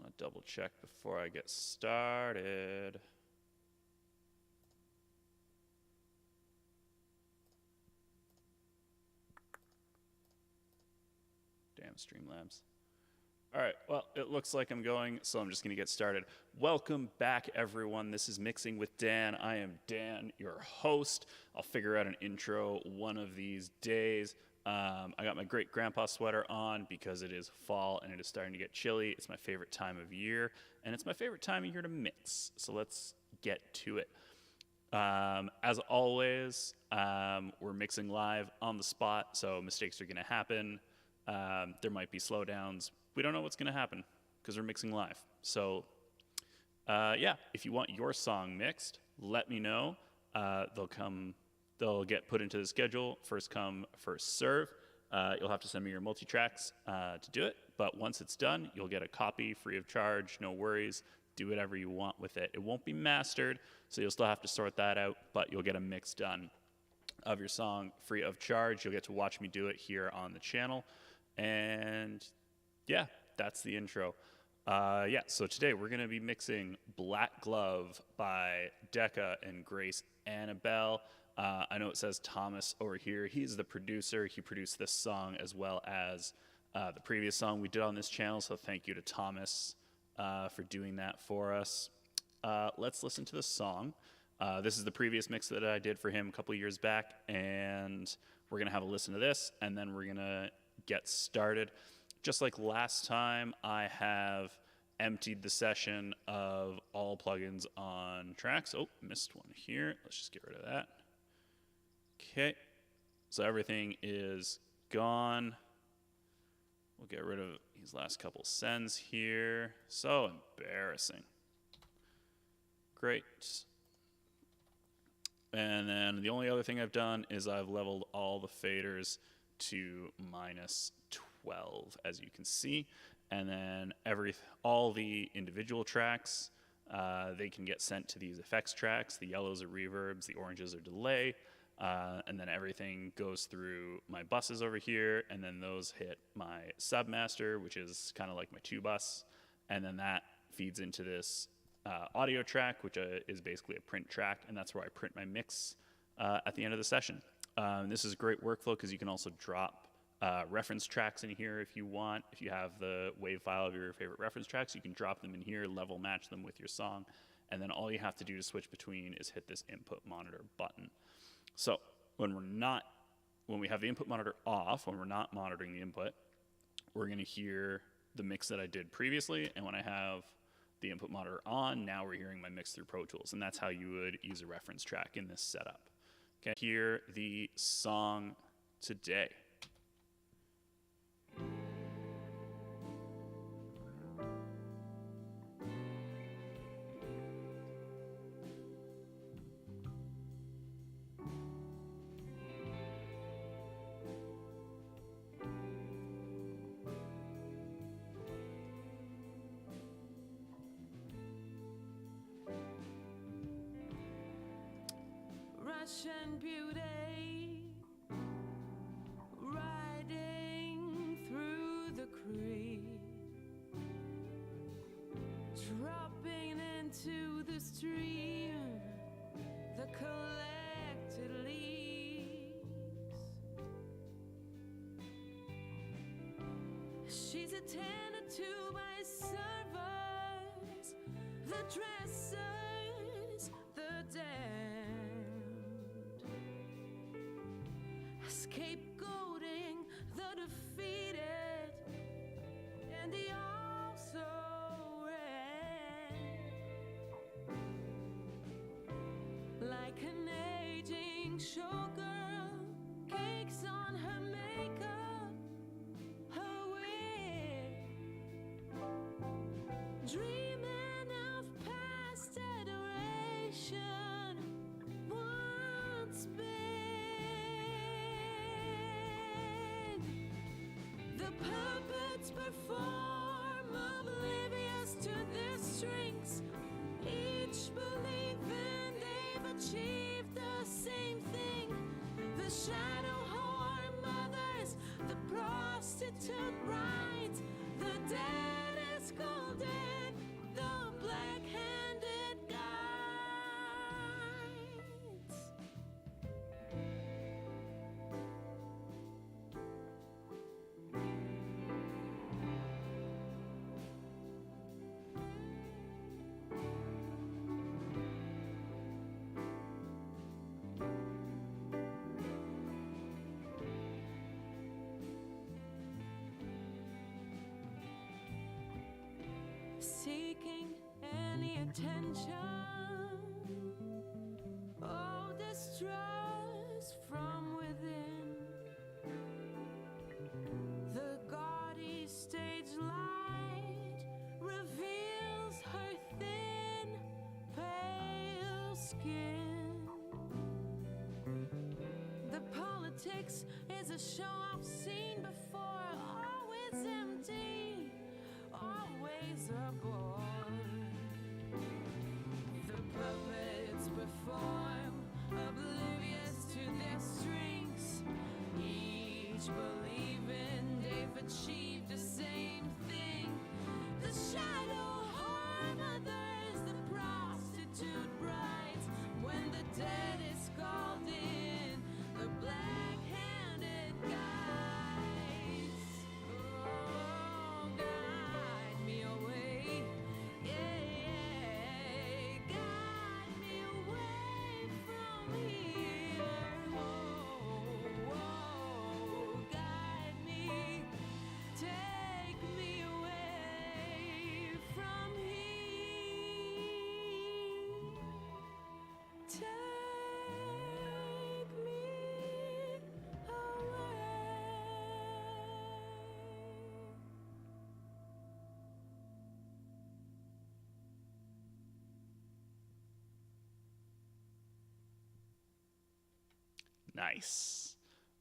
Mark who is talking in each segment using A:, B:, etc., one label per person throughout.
A: want to double check before I get started. Damn Streamlabs. All right, well, it looks like I'm going, so I'm just going to get started. Welcome back, everyone. This is Mixing with Dan. I am Dan, your host. I'll figure out an intro one of these days. I got my great grandpa sweater on because it is fall and it is starting to get chilly. It's my favorite time of year, and it's my favorite time of year to mix. So let's get to it. As always, we're mixing live on the spot, so mistakes are going to happen. There might be slowdowns. We don't know what's going to happen because we're mixing live. So, yeah, if you want your song mixed, let me know. They'll get put into the schedule. First come, first serve. You'll have to send me your multi-tracks to do it. But once it's done, you'll get a copy free of charge. No worries. Do whatever you want with it. It won't be mastered, so you'll still have to sort that out, but you'll get a mix done of your song free of charge. You'll get to watch me do it here on the channel. And yeah, that's the intro. Yeah, so today we're going to be mixing Black Glove by Dekka and Grace Annabelle. I know it says Thomas over here. He's the producer. He produced this song as well as the previous song we did on this channel, so thank you to Thomas for doing that for us. Let's listen to the song. This is the previous mix that I did for him a couple years back, and we're going to have a listen to this, and then we're going to get started. Just like last time, I have emptied the session of all plugins on tracks. Oh, missed one here. Let's just get rid of that. Okay, so everything is gone. We'll get rid of these last couple sends here. So embarrassing. Great. And then the only other thing I've done is I've leveled all the faders to -12, as you can see. And then all the individual tracks, they can get sent to these effects tracks. The yellows are reverbs, the oranges are delay. And then everything goes through my buses over here, and then those hit my submaster, which is kind of like my 2-bus, and then that feeds into this audio track, which is basically a print track, and that's where I print my mix at the end of the session. This is a great workflow because you can also drop reference tracks in here if you want. If you have the WAV file of your favorite reference tracks, you can drop them in here, level match them with your song, and then all you have to do to switch between is hit this input monitor button. So when we have the input monitor off, when we're not monitoring the input, we're going to hear the mix that I did previously, and when I have the input monitor on, now we're hearing my mix through Pro Tools, and that's how you would use a reference track in this setup. Okay, hear the song today.
B: Russian beauty riding through the creek, dropping into the stream, the collected leaves. She's attended to by servers, the dressers, the damned, scapegoating the defeated, and the also ran like an aging showgirl, cakes on her makeup, her wig, dreaming of past adoration once big. The puppets perform oblivious to their strings, each believing they've achieved the same thing. The shadow whore mothers, the prostitute brides, the dead is golden any attention. Oh, distrust from within. The gaudy stage light reveals her thin, pale skin. The politics is a show I've seen before, always empty, always a bore. The puppets perform, oblivious to their strings, each believing they've achieved the same thing. The shadow harm others, the prostitute brides, when the dead is called in, the black-handed guides. Oh, guide me away, yeah, guide me away from here. Oh, guide me, take me away from here. Take me away.
A: Nice.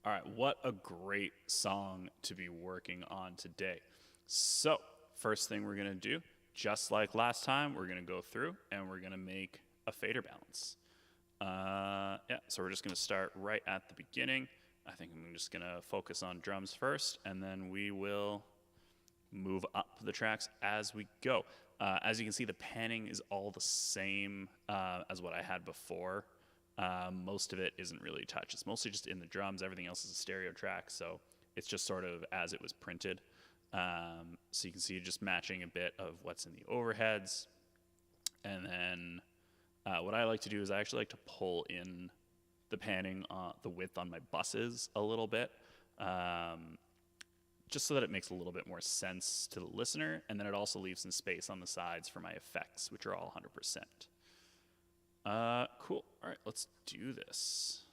A: All right, what a great song to be working on today. So, first thing we're going to do, just like last time, we're going to go through and we're going to make a fader balance. So we're just going to start right at the beginning. I think I'm just going to focus on drums first, and then we will move up the tracks as we go. As you can see, the panning is all the same as what I had before. Most of it isn't really touched. It's mostly just in the drums. Everything else is a stereo track, so it's just sort of as it was printed. So you can see just matching a bit of what's in the overheads. And then what I like to do is I actually like to pull in the panning, the width on my buses a little bit, just so that it makes a little bit more sense to the listener. And then it also leaves some space on the sides for my effects, which are all 100%. Cool. All right, let's do this.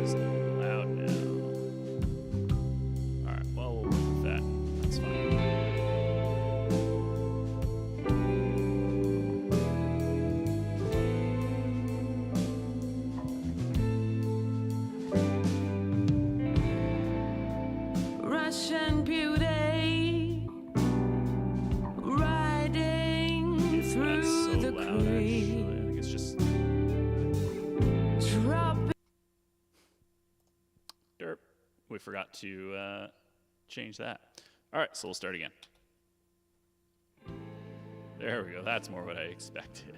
A: It's loud now. All right, well, we'll work with that. That's fine.
B: Russian beauty riding
A: That's
B: through
A: so
B: the
A: loud, actually.
B: creek,
A: I think it's just
B: dropping.
A: derp. We forgot to change that. All right, so we'll start again. There we go. That's more what I expected.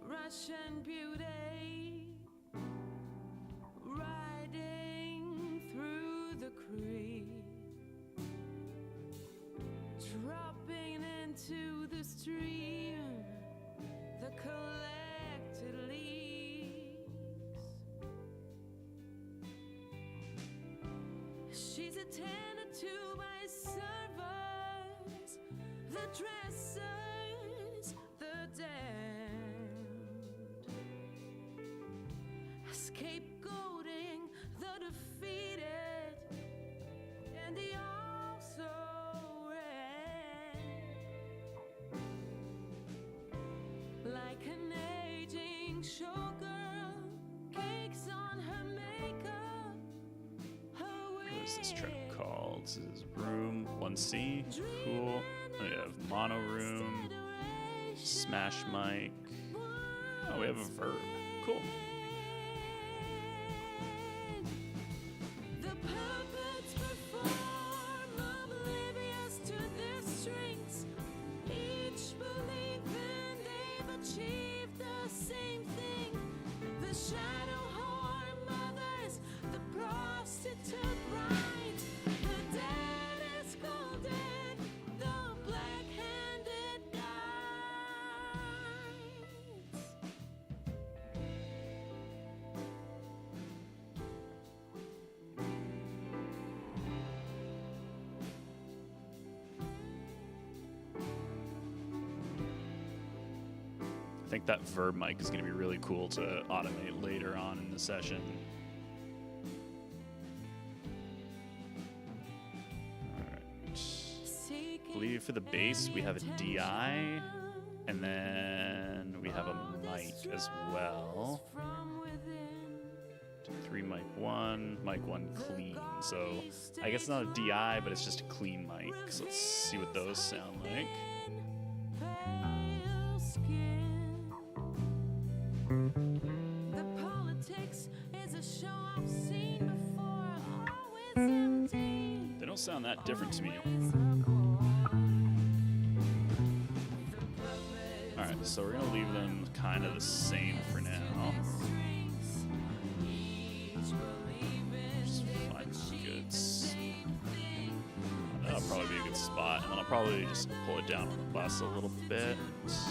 B: Russian beauty riding through the creek, dropping into the stream the collected leaves. She's attended to by servers, the dressers, the damned, scapegoating the defeated and the also red, like an aging showgirl, cakes on her makeup, her
A: What is this track
B: wig
A: called? This is Room 1C. Cool. We have Mono Room, Smash Mic. Oh, we have a verb. Cool.
B: The puppets perform, oblivious to their strings, each believing they've achieved the shadow whore mothers, the prostitute bride, the dead is golden, the black-handed guides.
A: I think that verb mic is going to be really cool to automate later on in the session. Alright. I believe for the bass we have a DI, and then we have a mic as well. 3 mic 1 clean. So I guess it's not a DI, but it's just a clean mic. So let's see what those sound like.
B: Pale skin. The politics is a show I've seen before, always empty.
A: They don't sound that different to me. Alright, so we're going to leave them kind of the same for now. Just find a good that'll probably be a good spot, and then I'll probably just pull it down on the bus a little bit. Let's see.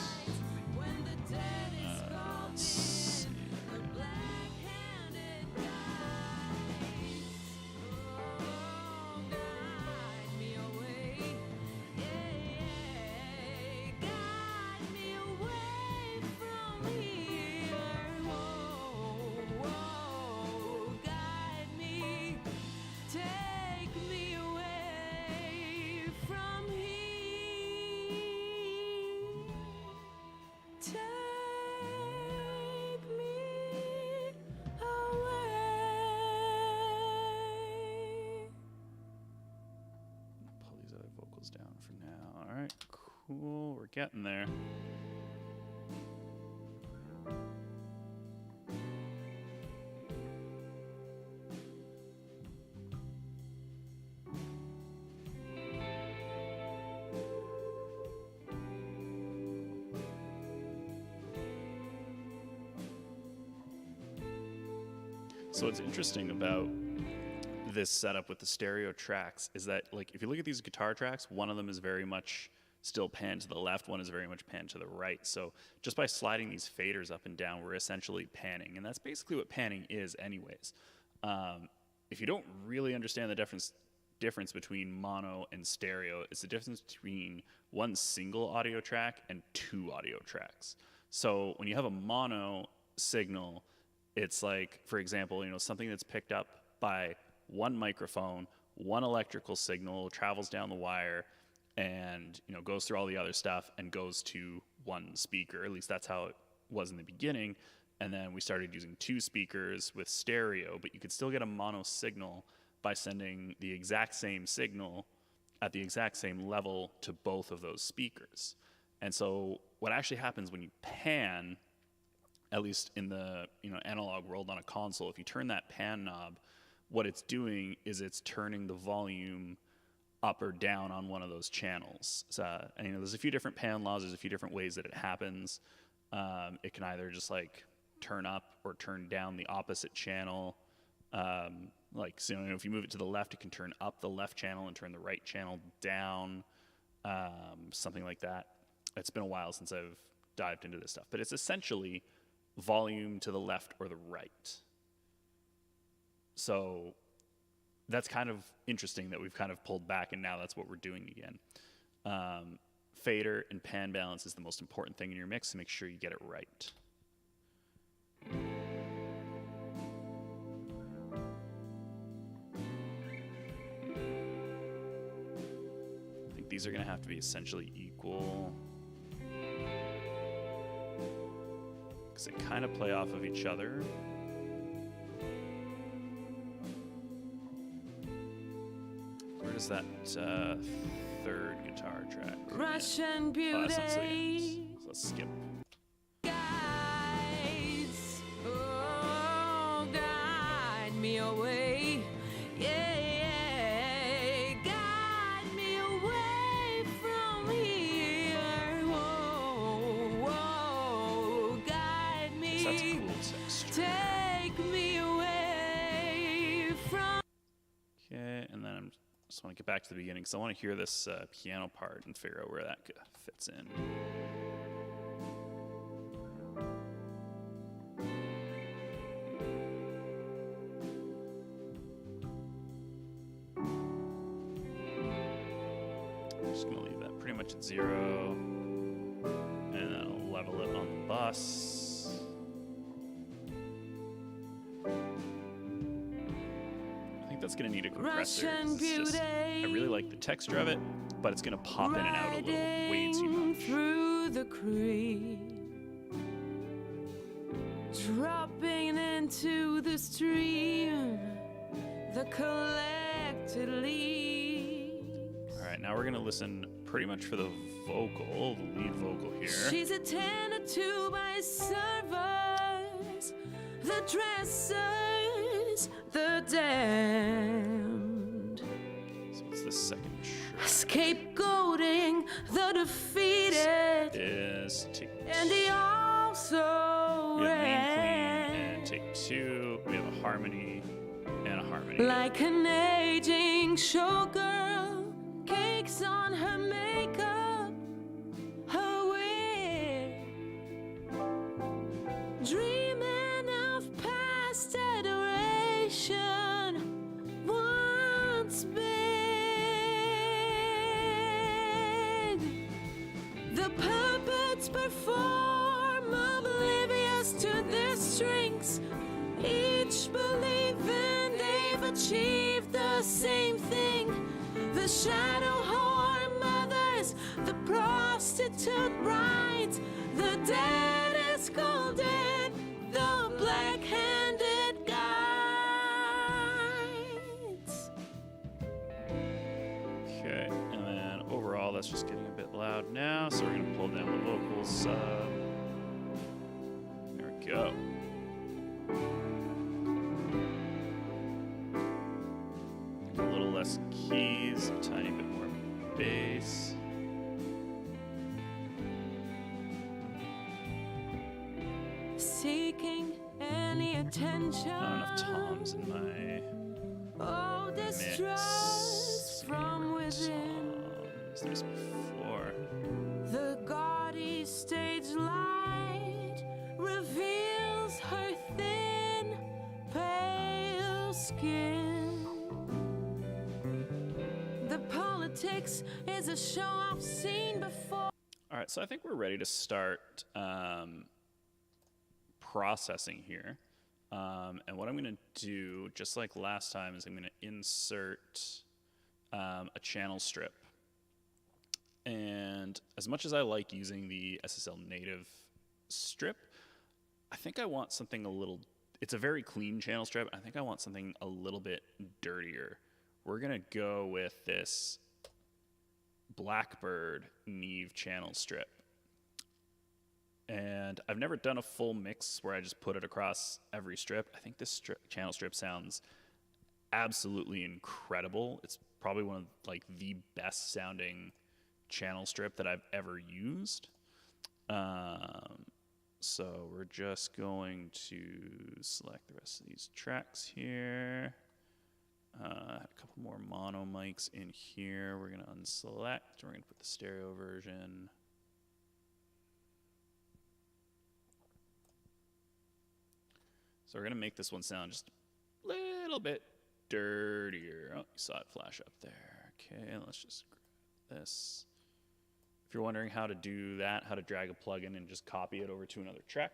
A: Pull these other vocals down for now. All right, cool. We're getting there. So what's interesting about this setup with the stereo tracks is that, like, if you look at these guitar tracks, one of them is very much still panned to the left, one is very much panned to the right. So just by sliding these faders up and down, we're essentially panning, and that's basically what panning is anyways. If you don't really understand the difference between mono and stereo, it's the difference between one single audio track and 2 audio tracks. So when you have a mono signal, it's like, for example, something that's picked up by one microphone, one electrical signal, travels down the wire, and goes through all the other stuff and goes to one speaker. At least that's how it was in the beginning. And then we started using 2 speakers with stereo, but you could still get a mono signal by sending the exact same signal at the exact same level to both of those speakers. And so what actually happens when you pan, at least in the analog world on a console, if you turn that pan knob, what it's doing is it's turning the volume up or down on one of those channels. And there's a few different pan laws. There's a few different ways that it happens. It can either just like turn up or turn down the opposite channel. If you move it to the left, it can turn up the left channel and turn the right channel down, something like that. It's been a while since I've dived into this stuff, but it's essentially volume to the left or the right. So that's kind of interesting that we've kind of pulled back and now that's what we're doing again. Fader and pan balance is the most important thing in your mix, so make sure you get it right. I think these are going to have to be essentially equal, because they kind of play off of each other. Where does that third guitar track come in?
B: Russian beauty.
A: Oh, that's not till the end. So let's skip.
B: Guides, oh, guide me away. Yeah, guide me away from here. Whoa, whoa, guide me.
A: So that's a cool texture. just want to get back to the beginning because I want to hear this piano part and figure out where that fits in. I'm just going to leave that pretty much at 0. And then I'll level it on the bus. That's going to need a compressor. I really like the texture of it, but it's going to pop in and out a little way too much.
B: Through the creek, dropping into the stream, the collected leaves.
A: All right, now we're going to listen pretty much for the vocal, the lead vocal here.
B: She's attended to by servers, the dressers, the damned.
A: So it's the second track.
B: Scapegoating the defeated.
A: Is take
B: and he also
A: we have main clean and take 2. We have a harmony and a harmony.
B: like an aging showgirl, cakes on her makeup, her wig, dreaming of past adoration once big. The puppets perform oblivious to their strings, each believing they've achieved the same thing. The shadow whore mothers, the prostitute brides, the dead is golden, the black-handed guides.
A: Okay, and then overall that's just getting a bit loud now, so we're going to pull down the vocals. There we go. A little less keys, a tiny bit more bass.
B: Seeking any attention.
A: Not enough toms in my
B: Oh, distrust
A: mix.
B: from within.
A: Toms. There's before.
B: The gaudy stage light reveals her thin, pale skin. The politics is a show I've seen before.
A: All right, so I think we're ready to start processing here. And what I'm going to do, just like last time, is I'm going to insert a channel strip. And as much as I like using the SSL native strip, I think I want something a little, it's a very clean channel strip. I think I want something a little bit dirtier. We're going to go with this Blackbird Neve channel strip. And I've never done a full mix where I just put it across every strip. I think this channel strip sounds absolutely incredible. It's probably one of like the best sounding channel strip that I've ever used. So we're just going to select the rest of these tracks here. A couple more mono mics in here. We're going to unselect. We're going to put the stereo version. So we're going to make this one sound just a little bit dirtier. Oh, you saw it flash up there. Okay, let's just grab this. If you're wondering how to do that, how to drag a plugin and just copy it over to another track,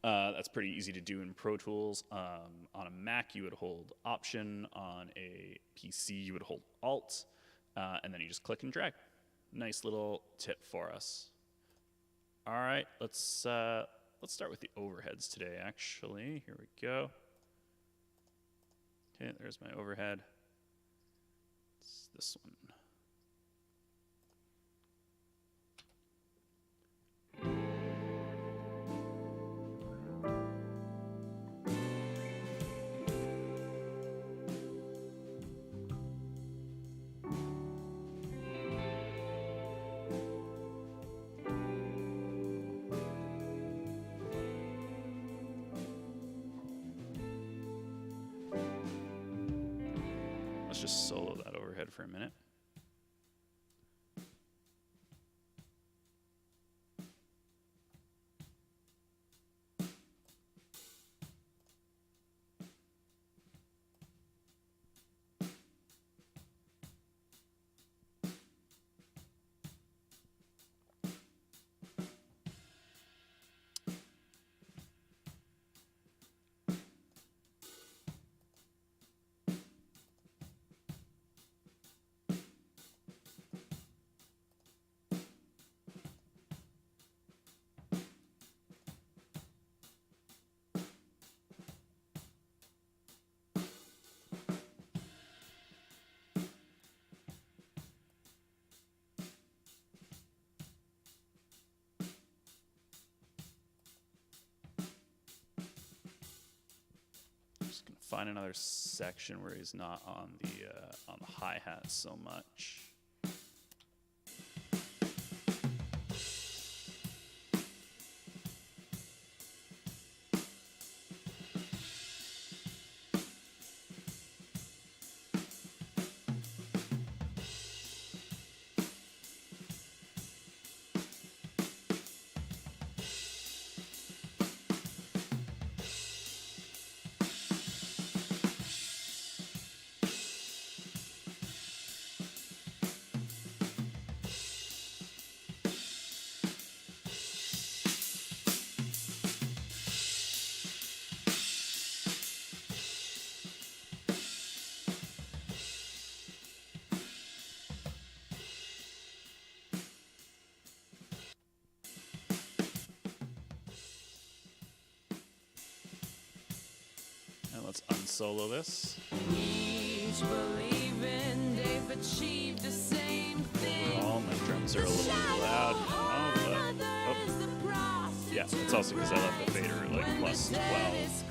A: that's pretty easy to do in Pro Tools. On a Mac, you would hold Option. On a PC, you would hold Alt. And then you just click and drag. Nice little tip for us. All right, let's start with the overheads today, actually. Here we go. Okay, there's my overhead. It's this one. Let's just solo that overhead for a minute. Just gonna find another section where he's not on the hi-hat so much. And let's unsolo this.
B: Each believing they've achieved the same thing.
A: Oh, my drums are a little loud. Oh, but, oh. Yeah, it's also because I left the fader at like plus 12.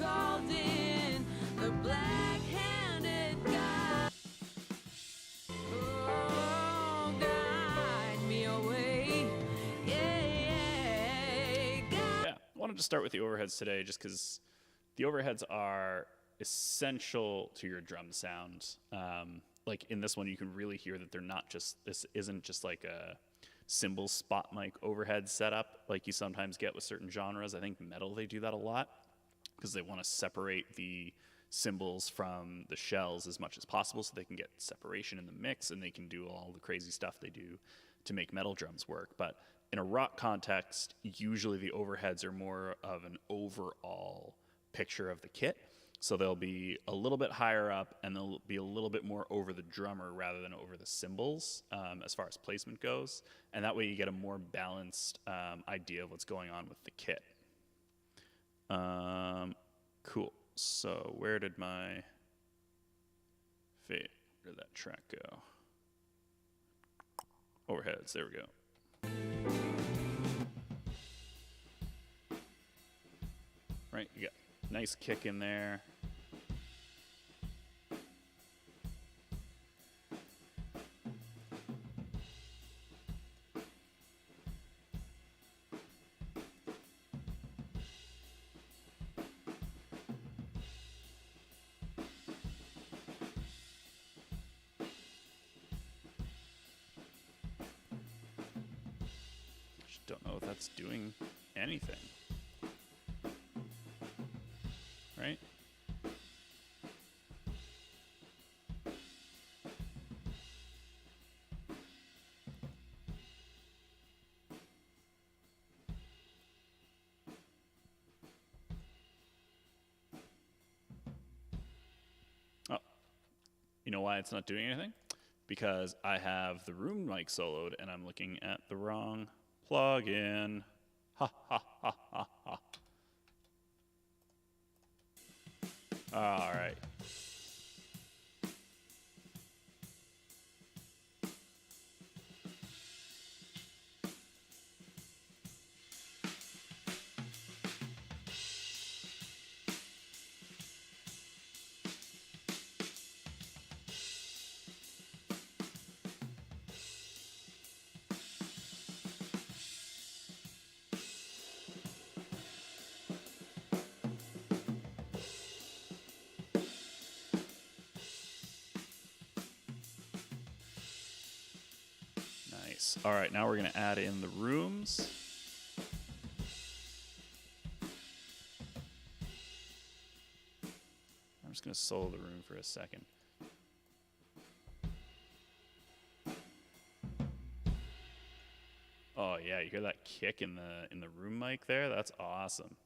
B: The black-handed God. Oh, guide me away. Yeah,
A: Yeah, I wanted to start with the overheads today just because the overheads are essential to your drum sound. Like in this one, you can really hear that they're not just, this isn't just like a cymbal spot mic overhead setup like you sometimes get with certain genres. I think metal, they do that a lot because they want to separate the cymbals from the shells as much as possible so they can get separation in the mix and they can do all the crazy stuff they do to make metal drums work. But in a rock context, usually the overheads are more of an overall picture of the kit. So they'll be a little bit higher up and they'll be a little bit more over the drummer rather than over the cymbals as far as placement goes. And that way you get a more balanced idea of what's going on with the kit. Cool. So where did my fade? Where did that track go? Overheads. There we go. Right, you got nice kick in there. Just don't know if that's doing anything. Right? Oh, you know why it's not doing anything? Because I have the room mic soloed and I'm looking at the wrong plugin. Ha ha ha ha ha. All right. Nice. All right, now we're going to add in the rooms. I'm just going to solo the room for a second. Oh yeah, you hear that kick in the room mic there? That's awesome.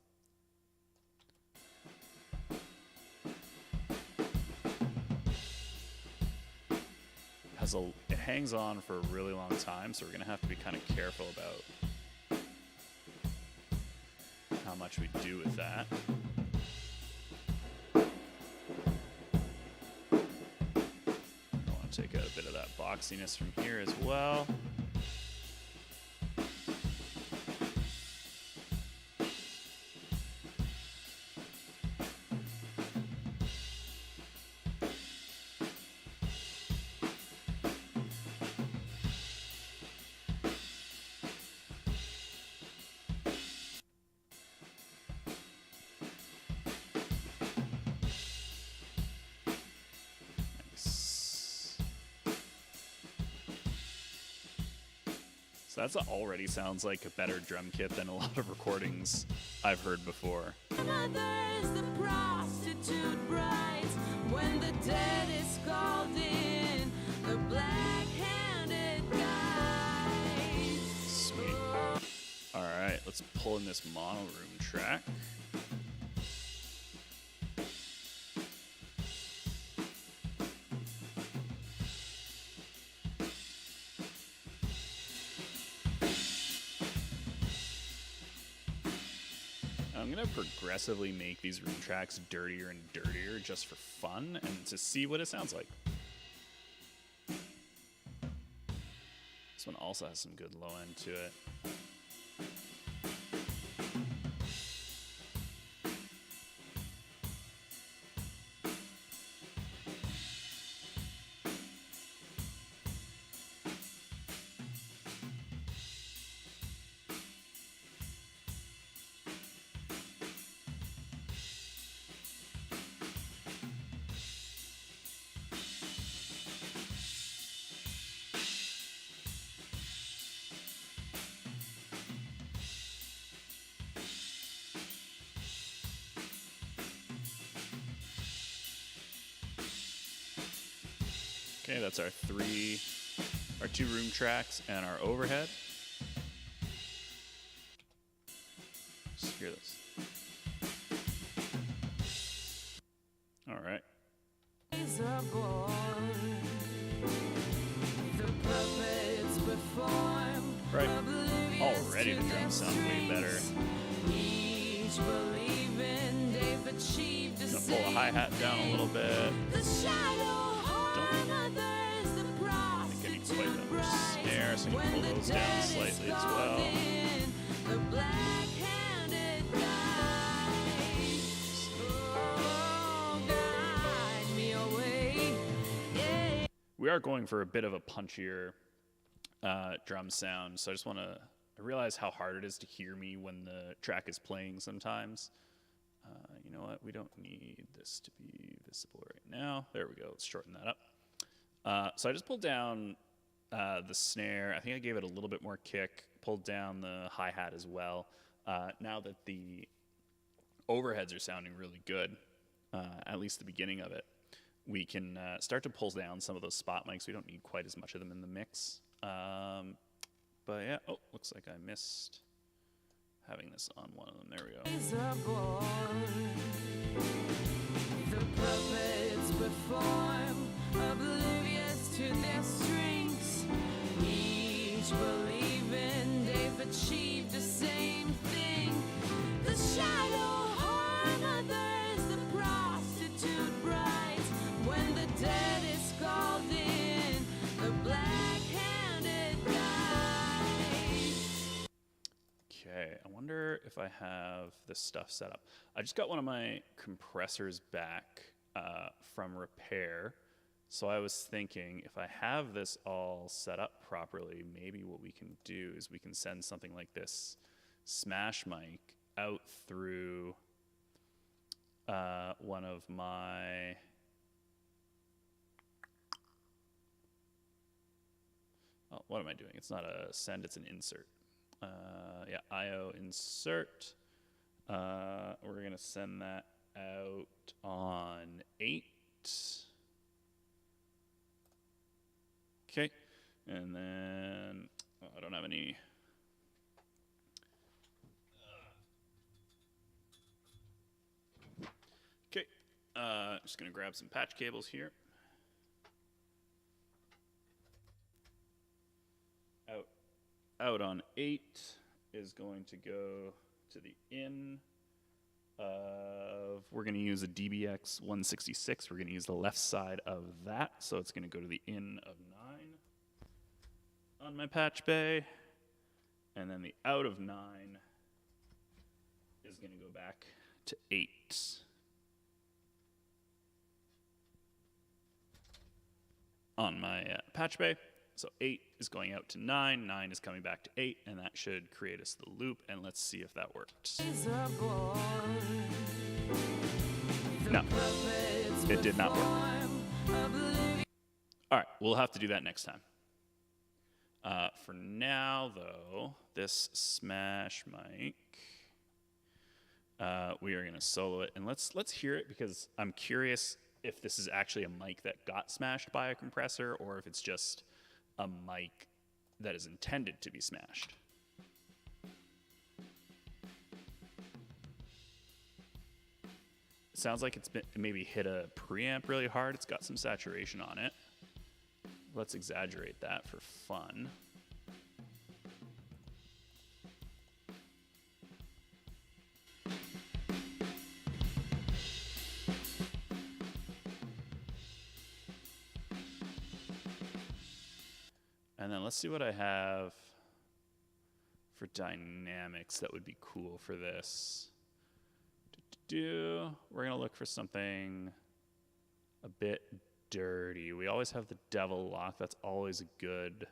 A: It hangs on for a really long time, so we're gonna have to be kind of careful about how much we do with that. I want to take out a bit of that boxiness from here as well. So that already sounds like a better drum kit than a lot of recordings I've heard before.
B: There's the prostitute brides when the dead is called in, the black-handed guys.
A: Sweet. All right, let's pull in this mono room track. I'm going to progressively make these room tracks dirtier and dirtier just for fun and to see what it sounds like. This one also has some good low end to it. Okay, that's our two room tracks and our overhead. Just hear this. All right. Right. Already the drums sound way better. I'm gonna pull the hi-hat down a little bit. Quite that much snare, so you can pull those down slightly as well. We are going for a bit of a punchier drum sound, so I realize how hard it is to hear me when the track is playing sometimes. You know what? We don't need this to be visible right now. There we go. Let's shorten that up. So I just pulled down the snare. I think I gave it a little bit more kick, pulled down the hi-hat as well. Now that the overheads are sounding really good, at least the beginning of it, we can start to pull down some of those spot mics. We don't need quite as much of them in the mix. But yeah, oh, looks like I missed having this on one of them. There we go. The puppets perform, oblivious to their strengths, each believing they've achieved the same thing. The shadow harm others, the prostitute brides when the dead is called in, the black-handed guys. Okay, I wonder if I have this stuff set up. I just got one of my compressors back from repair. So I was thinking, if I have this all set up properly, maybe what we can do is we can send something like this smash mic out through one of my Oh, what am I doing? It's not a send, it's an insert. Yeah, IO insert. We're going to send that out on 8. Okay. And then I don't have any. Okay. Just going to grab some patch cables here. Out on 8 is going to go to the in of, we're going to use a DBX 166. We're going to use the left side of that. So it's going to go to the in of 9 on my patch bay. And then the out of 9 is going to go back to 8. On my patch bay. So 8 is going out to 9, 9 is coming back to 8, and that should create us the loop, and let's see if that worked. No, it did not work. All right, we'll have to do that next time. For now, though, this smash mic, we are going to solo it, and let's hear it, because I'm curious if this is actually a mic that got smashed by a compressor, or if it's just a mic that is intended to be smashed. It sounds like it's maybe hit a preamp really hard. It's got some saturation on it. Let's exaggerate that for fun. And then let's see what I have for dynamics that would be cool for this. We're going to look for something a bit dirty. We always have the devil lock. That's always a good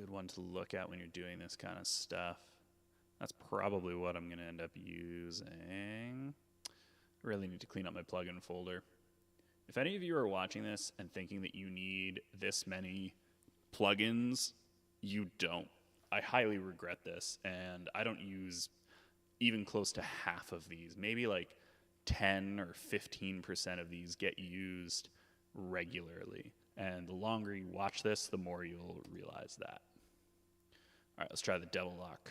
A: one to look at when you're doing this kind of stuff. That's probably what I'm going to end up using. I really need to clean up my plugin folder. If any of you are watching this and thinking that you need this many plugins, you don't. I highly regret this, and I don't use even close to half of these. Maybe like 10 or 15% of these get used regularly. And the longer you watch this, the more you'll realize that. All right, let's try the devil lock.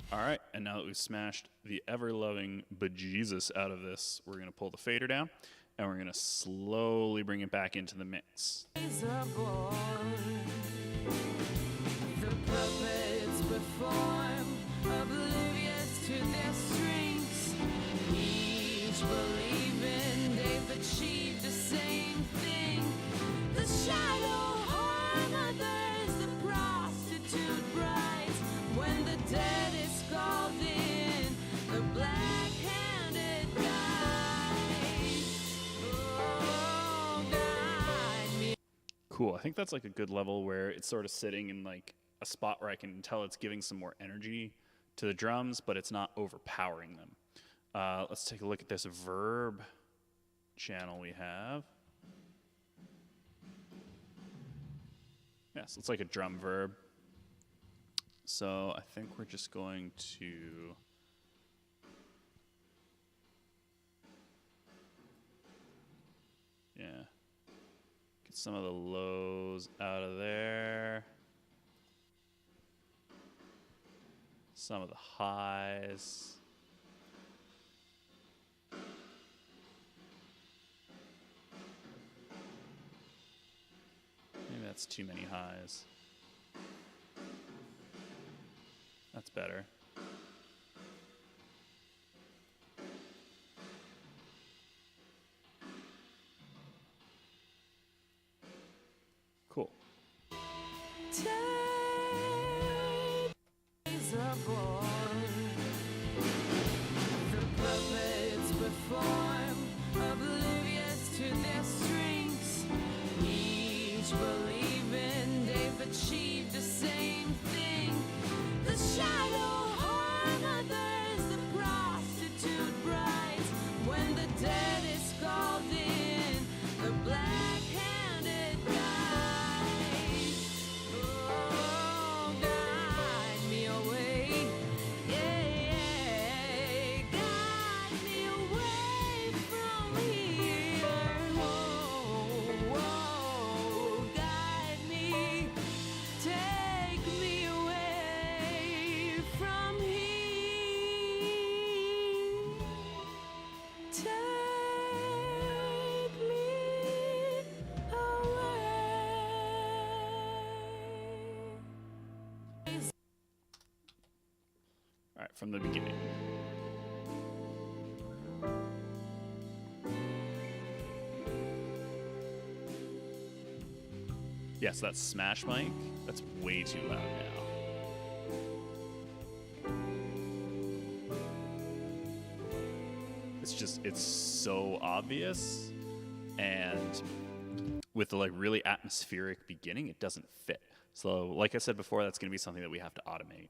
A: All right, and now that we've smashed the ever-loving bejesus out of this, we're going to pull the fader down, and we're going to slowly bring it back into the mix.
B: The puppets perform, oblivious to their strengths, each believing they've achieved the same thing. The shadow harm others, the prostitute brides, when the dead is called in, the black-handed guides. Oh, guide me.
A: Cool, I think that's like a good level where it's sort of sitting in like a spot where I can tell it's giving some more energy to the drums, but it's not overpowering them. Let's take a look at this verb channel we have. Yes, it's like a drum verb. So I think we're just going to get some of the lows out of there. Some of the highs. Maybe that's too many highs. That's better. Cool.
B: Days are born. The puppets perform, oblivious to their strengths, achieve the same thing. The shadow harmonies, the prostitute brides. When the dead is called in, the black-handed guides. Oh, guide me away. Yeah, guide me away from here. Whoa, guide me. Take me away from here. Take me away.
A: All right, from the beginning. Yes, that's Smash Mic. That's way too loud now. It's so obvious, and with the like really atmospheric beginning, it doesn't fit. So, like I said before, that's going to be something that we have to automate.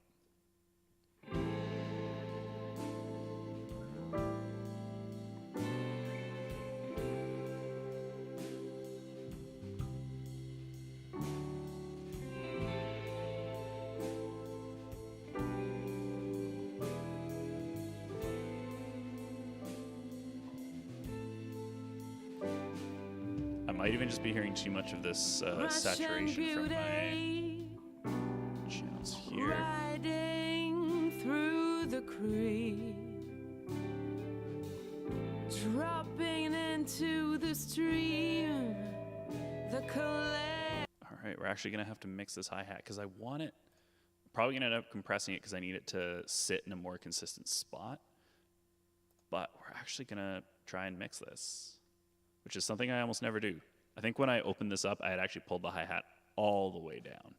A: I might even just be hearing too much of this saturation from my channels here.
B: Riding through the creek, dropping into the stream, the
A: All right, we're actually going to have to mix this hi-hat because I want it. Probably going to end up compressing it because I need it to sit in a more consistent spot. But we're actually going to try and mix this, which is something I almost never do. I think when I opened this up, I had actually pulled the hi-hat all the way down.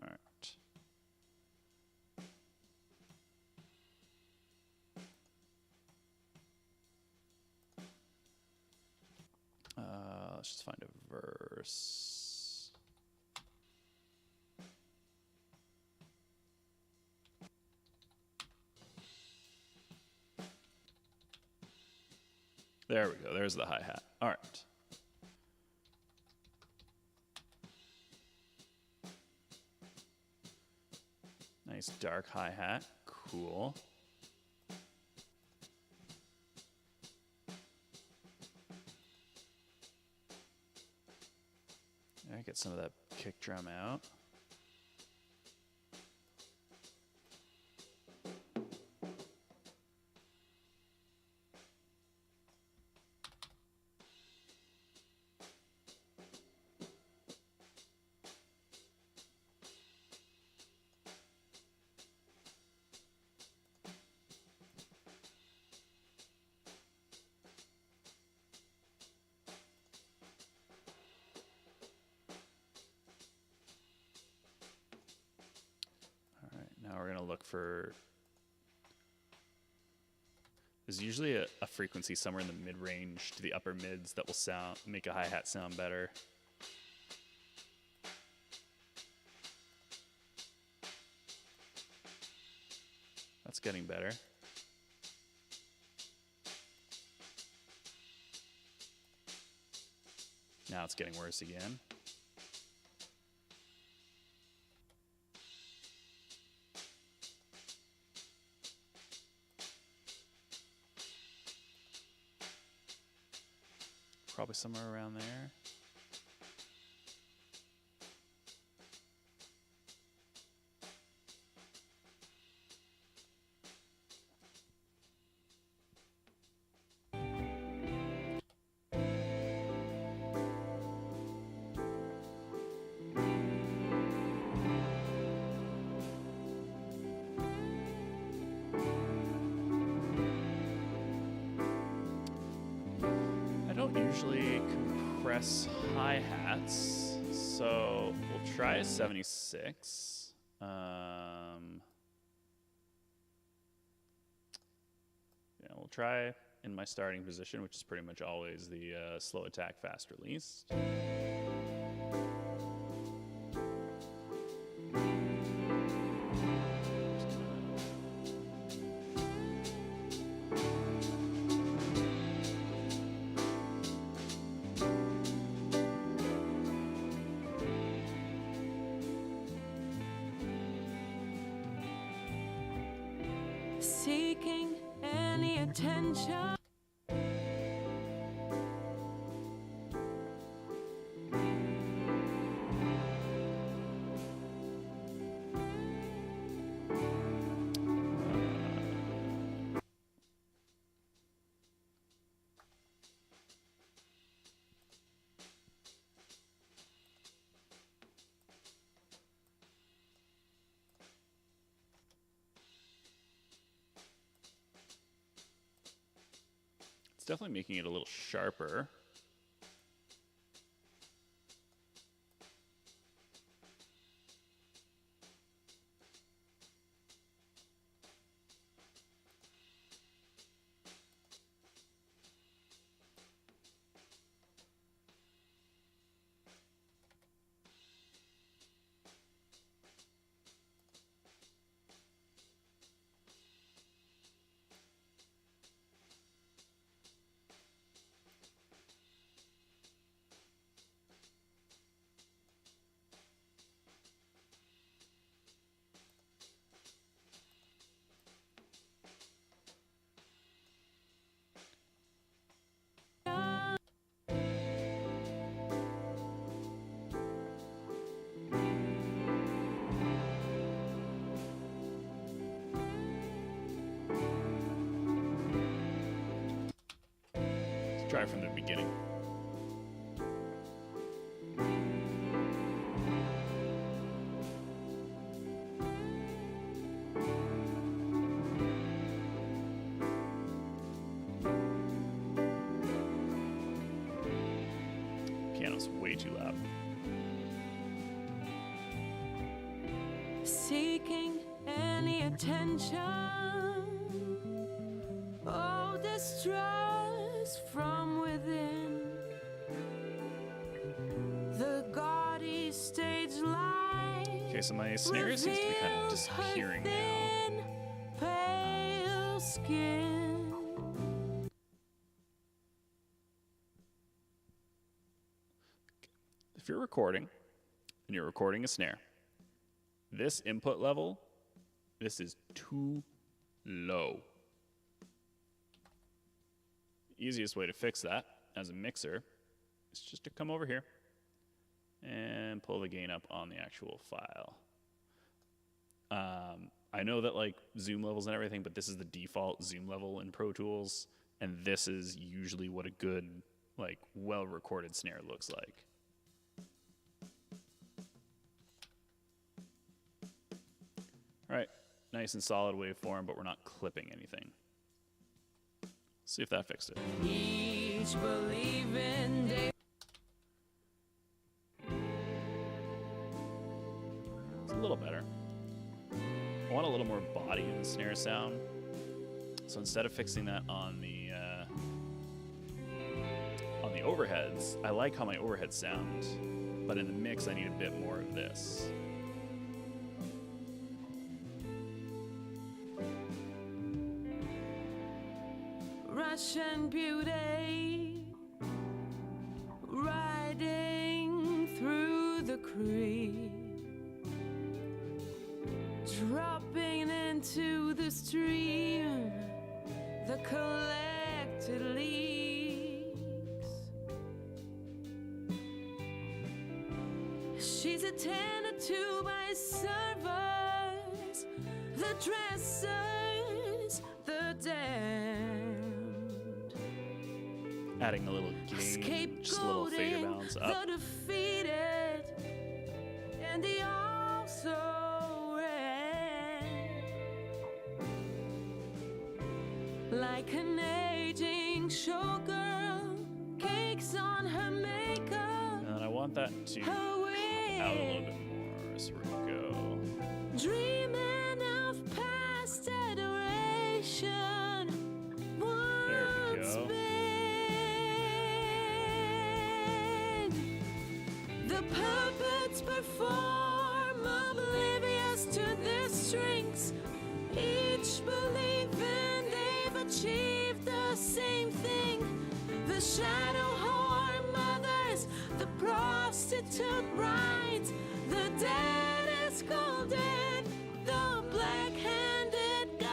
A: All right. Let's just find a verse. There we go. There's the hi-hat. All right. Nice dark hi-hat. Cool. All right, get some of that kick drum out. Now we're gonna look for, there's usually a frequency somewhere in the mid-range to the upper mids that will make a hi-hat sound better. That's getting better. Now it's getting worse again. Probably somewhere around there. Usually compress hi-hats, so we'll try a 76. Yeah, we'll try in my starting position, which is pretty much always the slow attack, fast release.
B: Seeking any attention.
A: It's definitely making it a little sharper. Let's try from the beginning. Piano's way too loud.
B: Seeking any attention. Oh, distress from within. The gaudy stage light.
A: Okay, so my snare seems to be kind of disappearing now.
B: Pale skin.
A: If you're recording and you're recording a snare, this input level, this is too low. Easiest way to fix that as a mixer is just to come over here and pull the gain up on the actual file. I know that like zoom levels and everything, but this is the default zoom level in Pro Tools, and this is usually what a good, like, well-recorded snare looks like. All right, nice and solid waveform, but we're not clipping anything. See if that fixed it.
B: Each believing day.
A: It's a little better. I want a little more body in the snare sound. So instead of fixing that on the overheads, I like how my overheads sound, but in the mix I need a bit more of this.
B: Russian beauty riding through the creek, dropping into the stream, the collected leaks. She's attended to by servers, the dressers, the damned.
A: Adding a little gain, just a little fader bounce up.
B: The defeated, and the also ran like an aging showgirl, cakes on her makeup.
A: And I want that to come out a little bit more. So here we go.
B: Dreaming of past adoration.
A: There we go.
B: The perform, oblivious to their strengths. Each believing they've achieved the same thing. The shadow whore mothers, the prostitute brides, the dead is golden, the black-handed guides.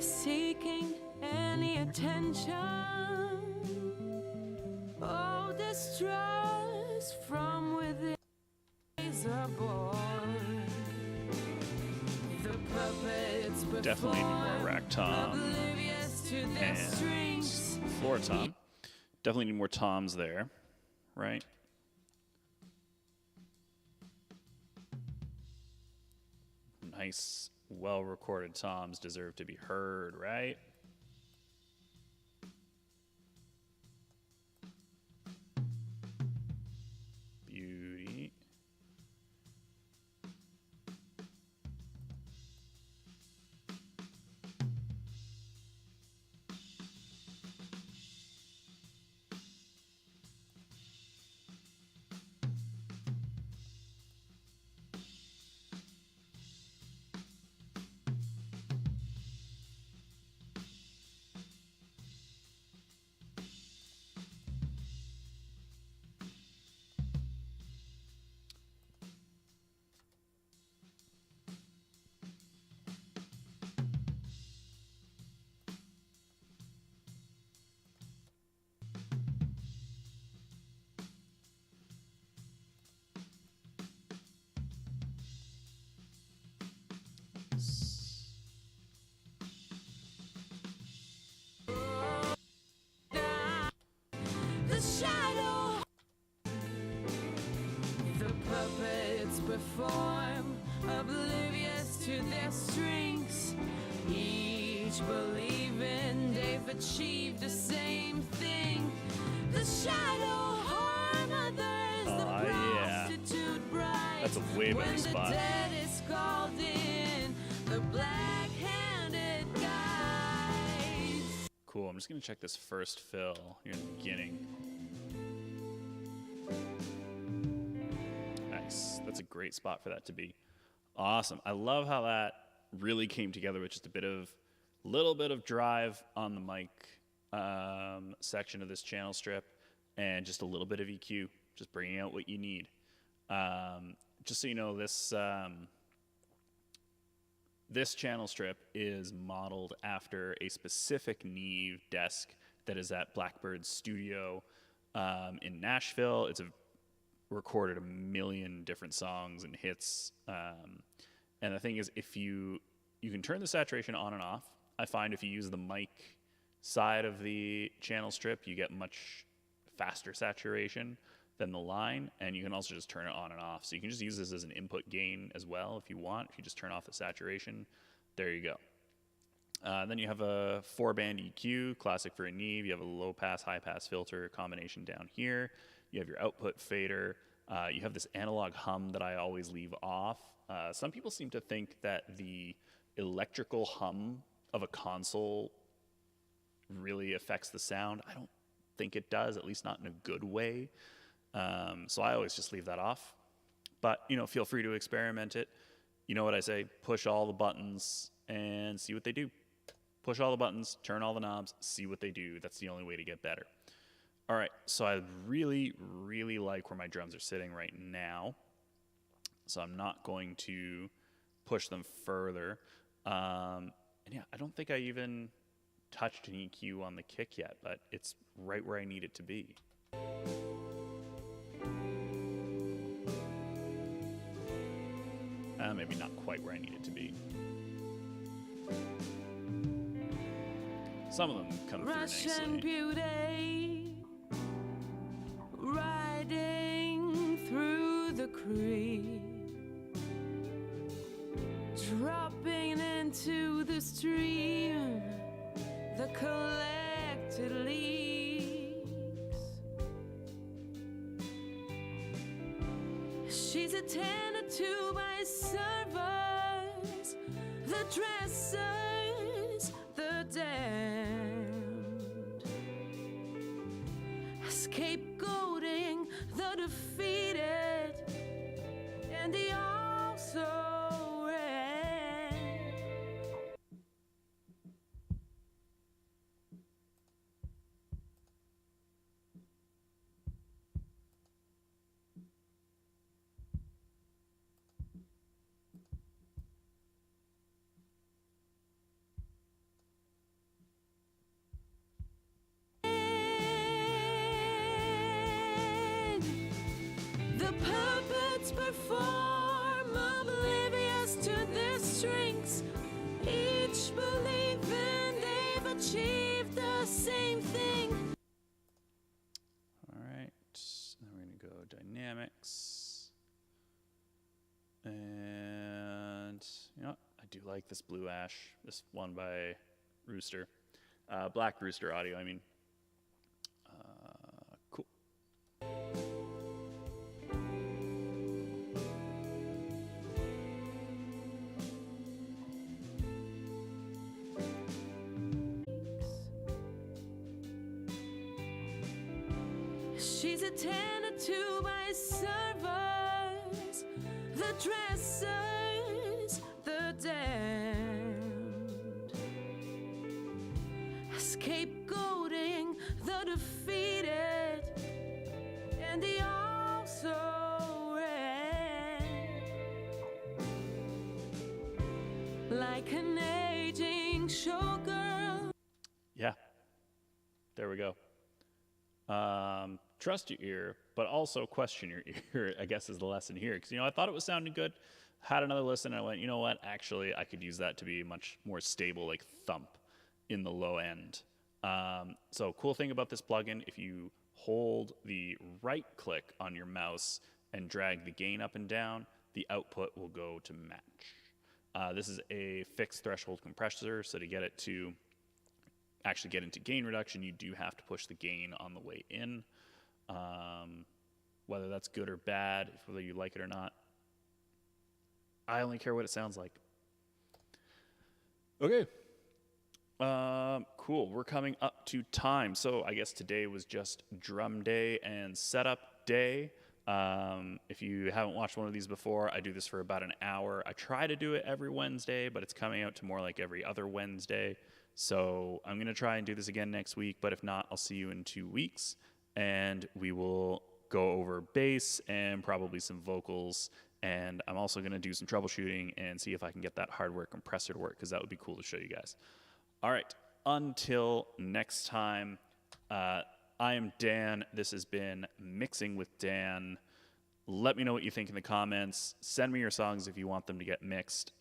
B: Seeking any attention, oh, distress from within is born. The puppets
A: Definitely need more
B: perform,
A: rack tom
B: oblivious to their
A: and
B: strengths.
A: floor tom. Definitely need more toms there, right? Nice, well-recorded toms deserve to be heard, right? Beauty.
B: The shadow, the puppets perform, oblivious to their strengths. Each believing they've achieved the same thing. The shadow whore mothers, the
A: yeah.
B: prostitute brides.
A: That's a way better
B: when
A: spot.
B: the dead is called in, the black-handed guides.
A: Cool. I'm just going to check this first fill here in the beginning. Nice. That's a great spot for that to be. Awesome. I love how that really came together with just a little bit of drive on the mic section of this channel strip and just a little bit of EQ, just bringing out what you need. Just so you know, this channel strip is modeled after a specific Neve desk that is at Blackbird's studio in Nashville. It's recorded a million different songs and hits. And the thing is, if you can turn the saturation on and off. I find if you use the mic side of the channel strip, you get much faster saturation than the line, and you can also just turn it on and off. So you can just use this as an input gain as well if you want. If you just turn off the saturation, there you go. Then you have a 4-band EQ, classic for a Neve. You have a low-pass, high-pass filter combination down here. You have your output fader. You have this analog hum that I always leave off. Some people seem to think that the electrical hum of a console really affects the sound. I don't think it does, at least not in a good way. So I always just leave that off. But, feel free to experiment it. You know what I say, push all the buttons and see what they do. Push all the buttons, turn all the knobs, see what they do. That's the only way to get better. All right, so I really, really like where my drums are sitting right now. So I'm not going to push them further. And yeah, I don't think I even touched an EQ on the kick yet, but it's right where I need it to be. Maybe not quite where I need it to be. Some of them come through
B: Russian
A: nicely.
B: beauty, riding through the creek, dropping into the stream, the collected leaks. She's attended to by servers, the dressers, the damned, scapegoating the defeated and the also red. The puppets perform, oblivious to their strengths, each believing they've achieved the same thing.
A: All right, then we're gonna go dynamics, and you know what? I do like this Blue Ash, this one by Rooster, Black Rooster Audio. I mean, cool.
B: She's attended to by servers, the dressers, the damned, scapegoating the defeated and the also red. Like an aging showgirl.
A: Yeah, there we go. Trust your ear, but also question your ear, I guess is the lesson here. Because, you know, I thought it was sounding good, had another listen, and I went, you know what, actually, I could use that to be much more stable, like thump in the low end. So cool thing about this plugin, if you hold the right click on your mouse and drag the gain up and down, the output will go to match. This is a fixed threshold compressor, so to get it to actually get into gain reduction, you do have to push the gain on the way in. Whether that's good or bad, whether you like it or not, I only care what it sounds like. Okay. Cool. We're coming up to time. So I guess today was just drum day and setup day. If you haven't watched one of these before, I do this for about an hour. I try to do it every Wednesday, but it's coming out to more like every other Wednesday. So I'm going to try and do this again next week, but if not, I'll see you in 2 weeks, and we will go over bass and probably some vocals, and I'm also going to do some troubleshooting and see if I can get that hardware compressor to work, because that would be cool to show you guys. All right, until next time, I am Dan. This has been Mixing with Dan. Let me know what you think in the comments. Send me your songs if you want them to get mixed.